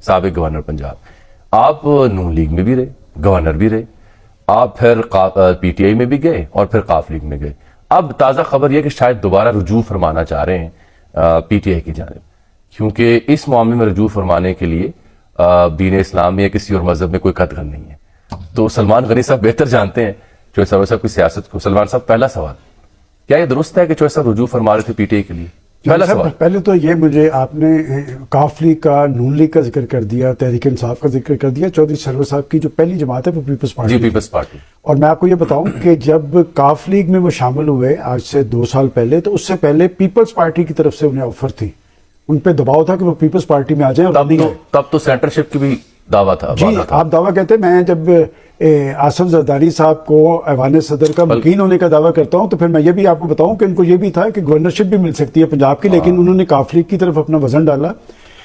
سابق گورنر پنجاب. آپ نون لیگ میں بھی رہے, گورنر بھی رہے, آپ پھر پی ٹی آئی میں بھی گئے اور پھر قاف لیگ میں گئے. اب تازہ خبر یہ کہ شاید دوبارہ رجوع فرمانا چاہ رہے ہیں پی ٹی آئی کی جانب, کیونکہ اس معاملے میں رجوع فرمانے کے لیے دین اسلام میں یا کسی اور مذہب میں کوئی قدغن نہیں ہے. تو سلمان غنی صاحب بہتر جانتے ہیں چوہے صاحب کی سیاست کو. سلمان صاحب, پہلا سوال, کیا یہ درست ہے کہ چوہے صاحب رجوع فرما رہے تھے پی ٹی آئی کے لیے؟ پہلا سوال. پہلے تو یہ مجھے آپ نے قاف لیگ کا, نون لیگ کا ذکر کر دیا, تحریک انصاف کا ذکر کر دیا. چودھری سرور صاحب کی جو پہلی جماعت ہے وہ پیپلز پارٹی. جی, پیپلز پارٹی. اور میں آپ کو یہ بتاؤں کہ جب قاف لیگ میں وہ شامل ہوئے آج سے 2 سال پہلے, تو اس سے پہلے پیپلز پارٹی کی طرف سے انہیں آفر تھی, ان پہ دباؤ تھا کہ وہ پیپلز پارٹی میں آ جائیں. تب تو سینٹرشپ کی بھی دعویٰ تھا. جی, آپ دعویٰ کہتے ہیں. میں جب آصف زرداری صاحب کو ایوان صدر کا مکین ہونے کا دعویٰ کرتا ہوں تو پھر میں یہ بھی آپ کو بتاؤں کہ ان کو یہ بھی تھا کہ گورنرشپ بھی مل سکتی ہے پنجاب کی, لیکن انہوں نے قاف لیگ کی طرف اپنا وزن ڈالا.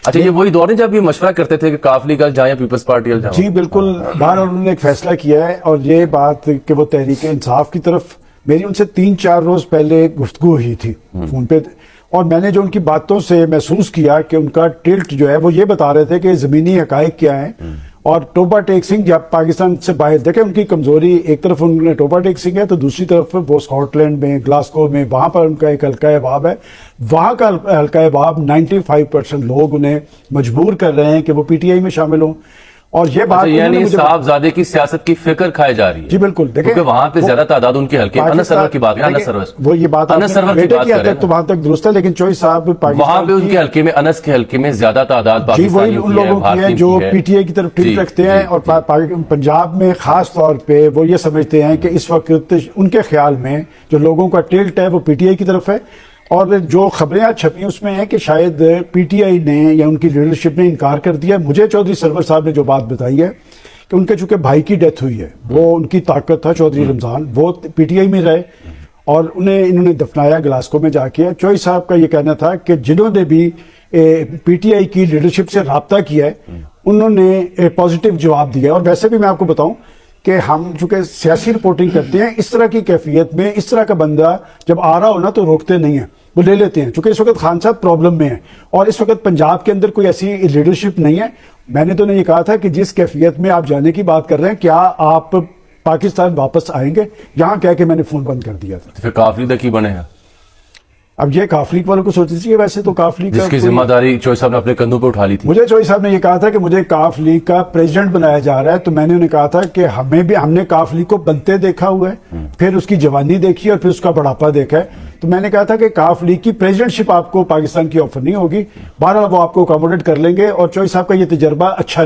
اچھا, یہ وہی دور ہے جب یہ مشورہ کرتے تھے کہ قاف لیگ جائیں یا پیپلز پارٹی جائیں؟ جی بالکل. باہر انہوں نے ایک فیصلہ کیا ہے, اور یہ بات کہ وہ تحریک انصاف کی طرف, میری ان سے 3-4 روز پہلے گفتگو ہوئی تھی فون پہ, اور میں نے جو ان کی باتوں سے محسوس کیا کہ ان کا ٹلٹ جو ہے وہ یہ بتا رہے تھے کہ زمینی حقائق کیا ہیں. اور ٹوبا ٹیک سنگھ جب پاکستان سے باہر, دیکھیں ان کی کمزوری, ایک طرف ان میں ٹوبا ٹیک سنگھ ہے تو دوسری طرف وہ اسکاٹ لینڈ میں, گلاسکو میں, وہاں پر ان کا ایک حلقہ احباب ہے. وہاں کا حلقہ احباب 95% لوگ انہیں مجبور کر رہے ہیں کہ وہ پی ٹی آئی میں شامل ہوں. اور یہ بات یعنی صاحبزادے کی سیاست کی فکر کھائی جا رہی ہے. جی بالکل. دیکھیں وہاں پہ زیادہ تعداد ان کے حلقے, انس سرور کی بات ہے, وہ یہ بات تو وہاں تک درست ہے, لیکن چوہی صاحب وہاں پہ ان کے حلقے میں, انس کے حلقے میں زیادہ تعداد جی وہی ان لوگوں کی ہے جو پی ٹی آئی کی طرف ٹلٹ رکھتے ہیں. اور پنجاب میں خاص طور پہ وہ یہ سمجھتے ہیں کہ اس وقت ان کے خیال میں جو لوگوں کا ٹلٹ ہے وہ پی ٹی آئی کی طرف ہے. اور جو خبریں آج چھپی اس میں ہیں کہ شاید پی ٹی آئی نے یا ان کی لیڈرشپ نے انکار کر دیا. مجھے چودھری سرور صاحب نے جو بات بتائی ہے کہ ان کے چونکہ بھائی کی ڈیتھ ہوئی ہے, وہ ان کی طاقت تھا چودھری رمضان, وہ پی ٹی آئی میں رہے اور انہوں نے دفنایا گلاسکو میں جا کے. چوہی صاحب کا یہ کہنا تھا کہ جنہوں نے بھی پی ٹی آئی کی لیڈرشپ سے رابطہ کیا ہے انہوں نے پازیٹیو جواب دیا. اور ویسے بھی میں آپ کو بتاؤں کہ ہم چونکہ سیاسی رپورٹنگ کرتے ہیں, اس طرح کی کیفیت میں اس طرح کا بندہ جب آ رہا ہو نا تو روکتے نہیں ہیں, وہ لے لیتے ہیں. چونکہ اس وقت خان صاحب پرابلم میں ہیں اور اس وقت پنجاب کے اندر کوئی ایسی لیڈرشپ نہیں ہے. میں نے تو نہیں یہ کہا تھا کہ جس کیفیت میں آپ جانے کی بات کر رہے ہیں, کیا آپ پاکستان واپس آئیں گے, یہاں کہہ کے میں نے فون بند کر دیا تھا. پھر قاف لیگ کی بنے گا. اب یہ قاف لیگ والوں کو سوچنا چاہیے. ویسے تو قاف لیگ جس کی ذمہ داری چوہے صاحب نے اپنے کندھوں پہ اٹھا لی تھی. مجھے چوہے صاحب نے یہ کہا تھا کہ مجھے قاف لیگ کا پریزیڈنٹ بنایا جا رہا ہے, تو میں نے انہیں کہا تھا کہ ہم نے قاف لیگ کو بنتے دیکھا ہوا ہے, پھر اس کی جوانی دیکھی اور پھر اس کا بڑھاپا دیکھا ہے. تو میں نے کہا تھا کہ قاف لیگ کی پریزیڈنٹ شپ آپ کو پاکستان کی آفر نہیں ہوگی. بہرحال وہ آپ کو اکاموڈیٹ کر لیں گے, اور چوہے صاحب کا یہ تجربہ اچھا